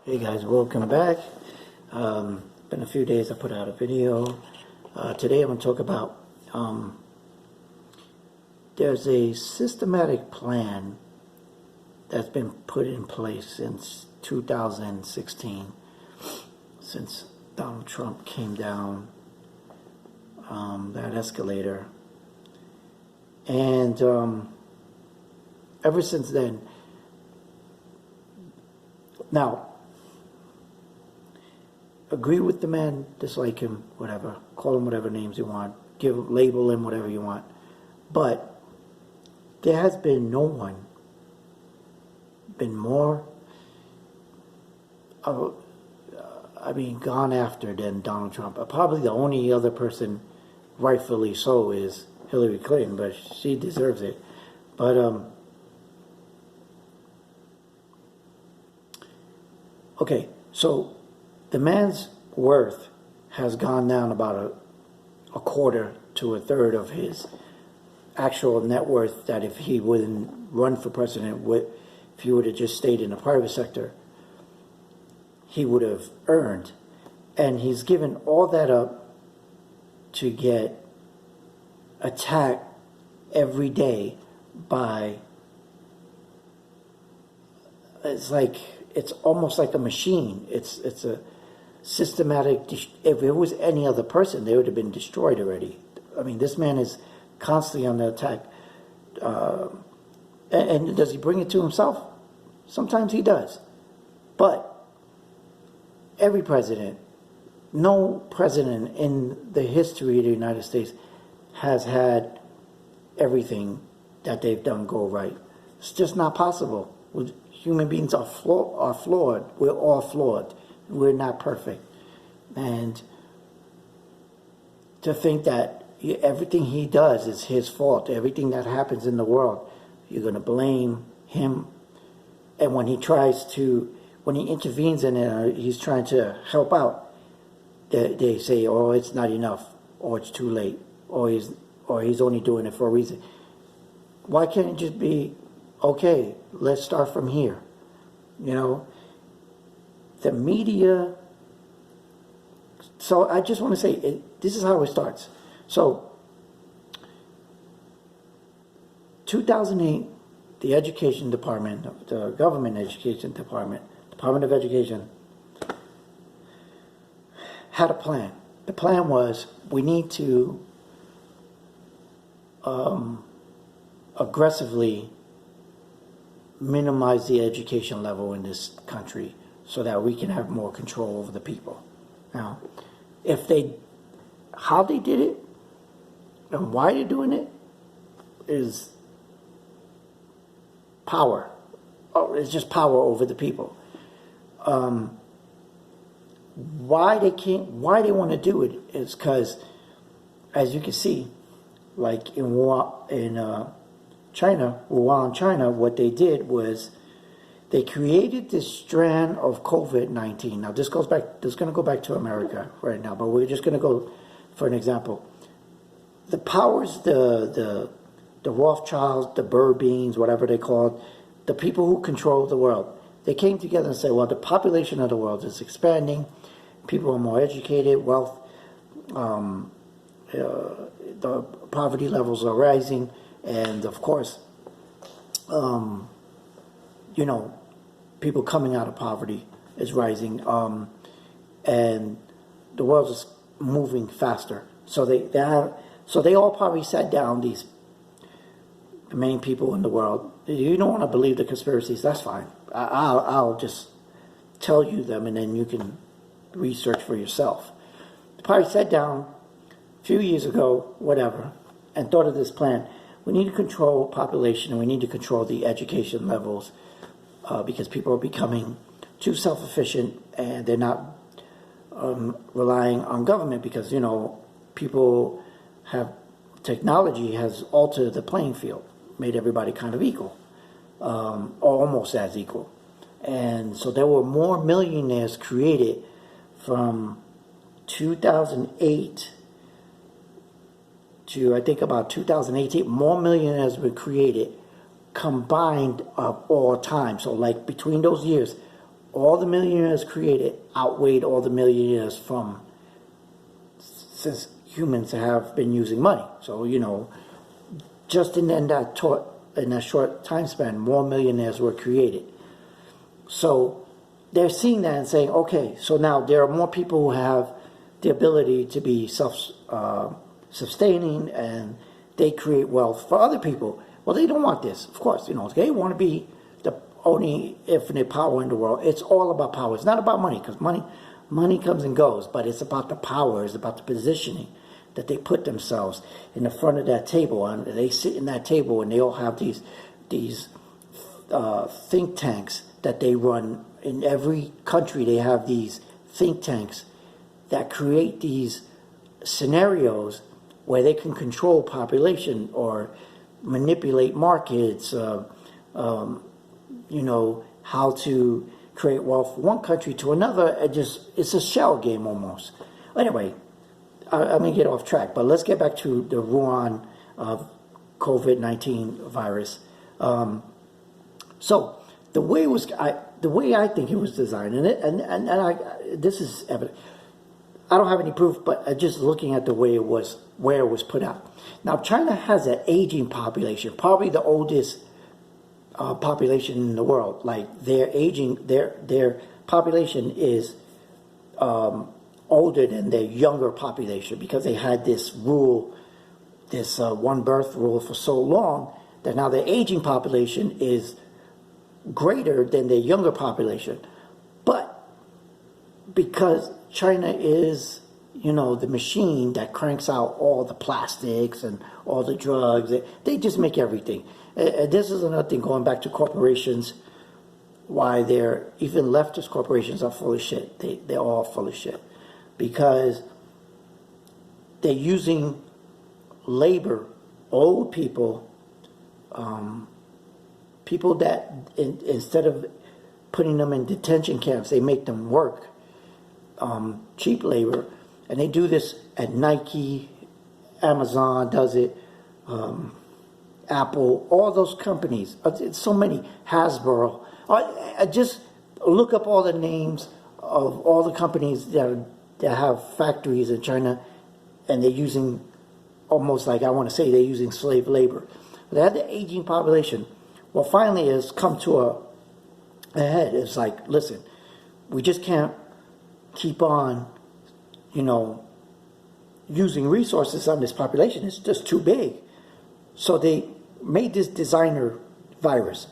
Hey guys, welcome back. Been a few days I put out a video. Today I'm going to talk about there's a systematic plan that's been put in place since 2016, since Donald Trump came down that escalator. And ever since then, now, agree with the man, dislike him, whatever, call him whatever names you want, label him whatever you want, but there has been no one been more gone after than Donald Trump. Probably the only other person, rightfully so, is Hillary Clinton, but she deserves it. But okay, so the man's worth has gone down about a quarter to a third of his actual net worth, that if he wouldn't run for president, if he would have just stayed in the private sector, he would have earned. And he's given all that up to get attacked every day by, it's almost like a machine. It's a systematic. If it was any other person, they would have been destroyed already. I mean, this man is constantly on the attack. And does he bring it to himself? Sometimes he does. But every president, no president in the history of the United States has had everything that they've done go right. It's just not possible. Human beings are flawed. We're all flawed. We're not perfect. And to think that everything he does is his fault, everything that happens in the world, you're going to blame him. And when he intervenes in it, he's trying to help out, they say, oh, it's not enough, or it's too late, or he's only doing it for a reason. Why can't it just be, okay, let's start from here? You know, the media. So I just want to say, this is how it starts. So 2008, the education department, the government education department, Department of Education, had a plan. The plan was, we need to aggressively minimize the education level in this country so that we can have more control over the people. Now, how they did it and why they're doing it is power. Oh, it's just power over the people. Why they want to do it is because, as you can see, like in China, Wuhan, China, what they did was they created this strand of COVID-19. Now this is going to go back to America right now, but we're just going to go for an example. The powers, the Rothschilds, the Burbeans, whatever they called, the people who control the world, they came together and said, well, the population of the world is expanding, people are more educated, wealth, the poverty levels are rising, and of course, people coming out of poverty is rising, and the world is moving faster. So they all probably sat down, the main people in the world. You don't want to believe the conspiracies, that's fine. I'll just tell you them, and then you can research for yourself. They probably sat down a few years ago, whatever, and thought of this plan. We need to control population, and we need to control the education levels, because people are becoming too self-efficient, and they're not relying on government, because technology has altered the playing field, made everybody kind of equal, or almost as equal. And so there were more millionaires created from 2008 to I think about 2018. More millionaires were created combined of all time. So like between those years, all the millionaires created outweighed all the millionaires from since humans have been using money. So, just in that short time span, more millionaires were created. So they're seeing that and saying, okay, so now there are more people who have the ability to be self-sustaining, and they create wealth for other people. Well, they don't want this, of course. They want to be the only infinite power in the world. It's all about power. It's not about money, because money comes and goes, but it's about the power. It's about the positioning that they put themselves in the front of that table, and they sit in that table, and they all have these think tanks that they run in every country. They have these think tanks that create these scenarios where they can control population or manipulate markets, how to create wealth from one country to another. It's a shell game almost. Anyway, I'm going to get off track, but let's get back to the Wuhan COVID-19 virus. So the way I think it was designed, this is evident. I don't have any proof, but just looking at the way it was, where it was put out. Now, China has an aging population, probably the oldest population in the world. Like their population is older than their younger population, because they had this rule, this one birth rule for so long, that now their aging population is greater than their younger population. But because China is, the machine that cranks out all the plastics and all the drugs, they just make everything. This is another thing, going back to corporations, why even leftist corporations are full of shit. They're all full of shit. Because they're using labor, old people, people that instead of putting them in detention camps, they make them work, cheap labor. And they do this at Nike, Amazon does it, Apple, all those companies. It's so many, Hasbro. Just look up all the names of all the companies that have factories in China, and they're using almost like, I want to say, they're using slave labor. They had the aging population. Well, finally it's come to a head. It's like, listen, we just can't keep on, using resources on this population. It's just too big. So they made this designer virus,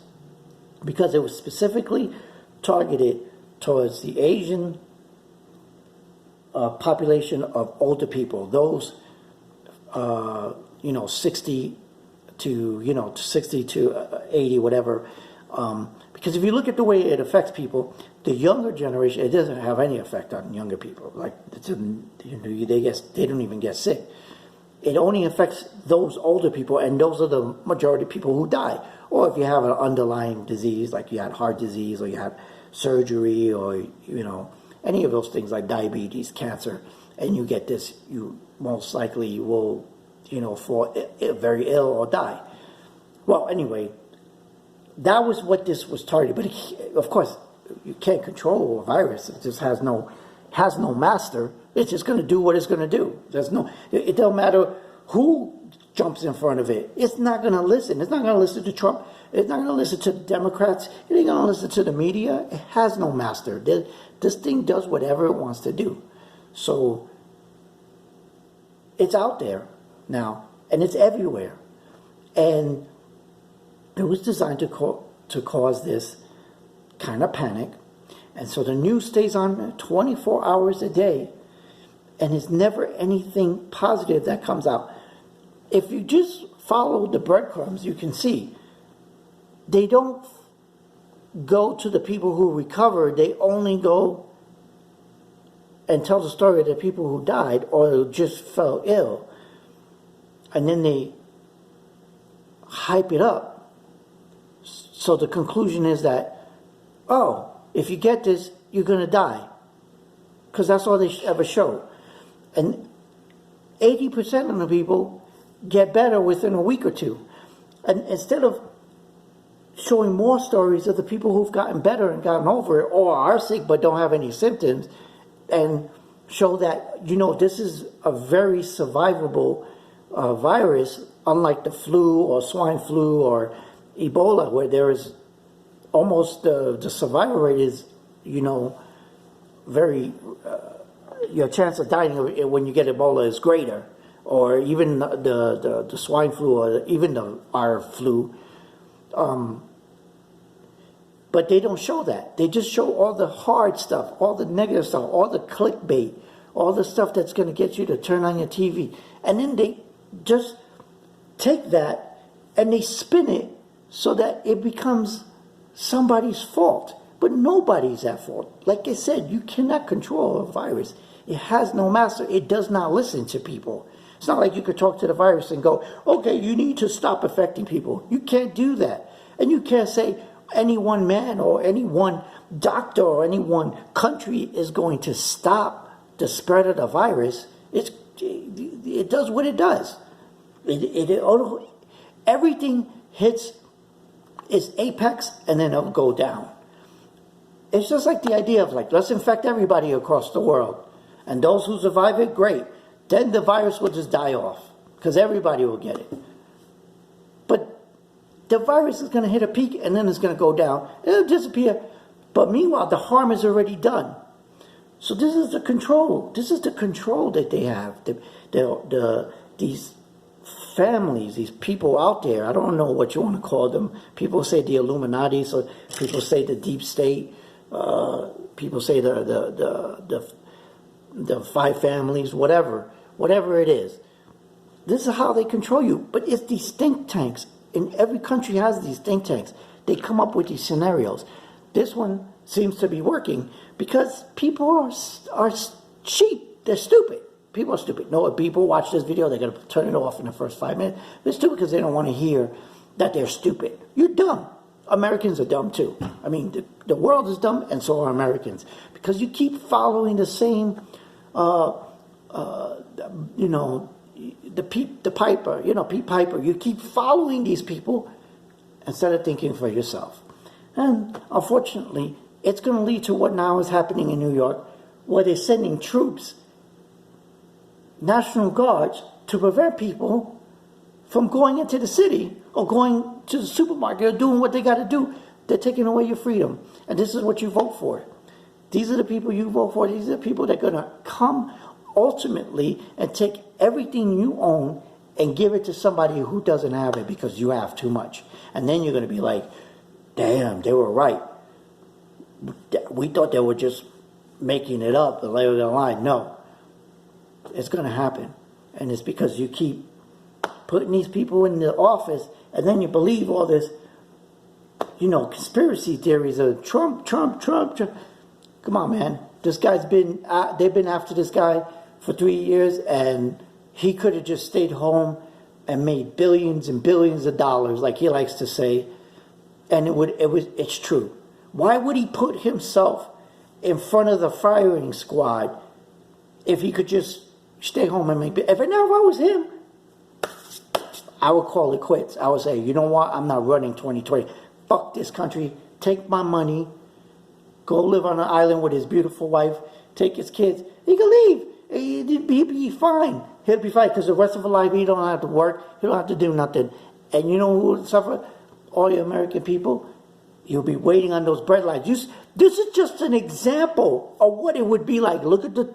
because it was specifically targeted towards the Asian population of older people, those 60 to 80, whatever. Because if you look at the way it affects people, the younger generation, it doesn't have any effect on younger people. Like, they don't even get sick. It only affects those older people, and those are the majority of people who die. Or if you have an underlying disease, like you had heart disease, or you had surgery, or any of those things like diabetes, cancer, and you get this, you most likely will fall very ill or die. Well, anyway, that was what this was targeted. But of course, you can't control a virus. It just has no master. It's just going to do what it's going to do. It don't matter who jumps in front of it. It's not going to listen. It's not going to listen to Trump. It's not going to listen to the Democrats. It ain't going to listen to the media. It has no master. This thing does whatever it wants to do. So it's out there now, and it's everywhere. And it was designed to cause this kind of panic. And so the news stays on 24 hours a day, and there's never anything positive that comes out. If you just follow the breadcrumbs, you can see they don't go to the people who recovered. They only go and tell the story of the people who died or just fell ill. And then they hype it up. So the conclusion is that, if you get this, you're going to die. Because that's all they ever show. And 80% of the people get better within a week or two. And instead of showing more stories of the people who've gotten better and gotten over it, or are sick but don't have any symptoms, and show that, this is a very survivable virus, unlike the flu or swine flu or Ebola, where there is almost the survival rate is, very, your chance of dying when you get Ebola is greater, or even the swine flu, or even our flu. But they don't show that. They just show all the hard stuff, all the negative stuff, all the clickbait, all the stuff that's going to get you to turn on your TV. And then they just take that and they spin it so that it becomes somebody's fault. But nobody's at fault. Like I said, you cannot control a virus. It has no master. It does not listen to people. It's not like you could talk to the virus and go, okay, you need to stop affecting people. You can't do that. And you can't say any one man or any one doctor or any one country is going to stop the spread of the virus. It does what it does. Everything hits its apex and then it'll go down. It's just like the idea of let's infect everybody across the world. And those who survive it, great. Then the virus will just die off because everybody will get it. But the virus is going to hit a peak and then it's going to go down. It'll disappear. But meanwhile, the harm is already done. So this is the control. This is the control that they have. These families, these people out there, I don't know what you want to call them. People say the Illuminati, so people say the deep state. People say the five families, whatever it is. This is how they control you. But it's these think tanks. And every country has these think tanks. They come up with these scenarios. This one seems to be working because people are cheap. They're stupid. People are stupid. No, if people watch this video, they're going to turn it off in the first 5 minutes. They're stupid because they don't want to hear that they're stupid. You're dumb. Americans are dumb too. I mean, the world is dumb, and so are Americans. Because you keep following the same, Pete Piper. You keep following these people instead of thinking for yourself. And unfortunately, it's going to lead to what now is happening in New York, where they're sending troops, National Guards, to prevent people from going into the city or going to the supermarket or doing what they got to do. They're taking away your freedom. And this is what you vote for. These are the people you vote for. These are the people that are going to come ultimately and take everything you own and give it to somebody who doesn't have it because you have too much. And then you're going to be like, damn, they were right. We thought they were just making it up and laying it line. No. It's going to happen. And it's because you keep putting these people in the office and then you believe all this, conspiracy theories of Trump. Come on, man. This guy's they've been after this guy for 3 years and he could have just stayed home and made billions and billions of dollars, like he likes to say. And it's true. Why would he put himself in front of the firing squad if he could just stay home and make it? If I was him, I would call it quits. I would say, you know what? I'm not running 2020. Fuck this country. Take my money. Go live on an island with his beautiful wife. Take his kids. He can leave. He'll be fine. He'll be fine because the rest of his life he don't have to work. He don't have to do nothing. And you know who will suffer? All you American people. You'll be waiting on those bread lines. This is just an example of what it would be like. Look at the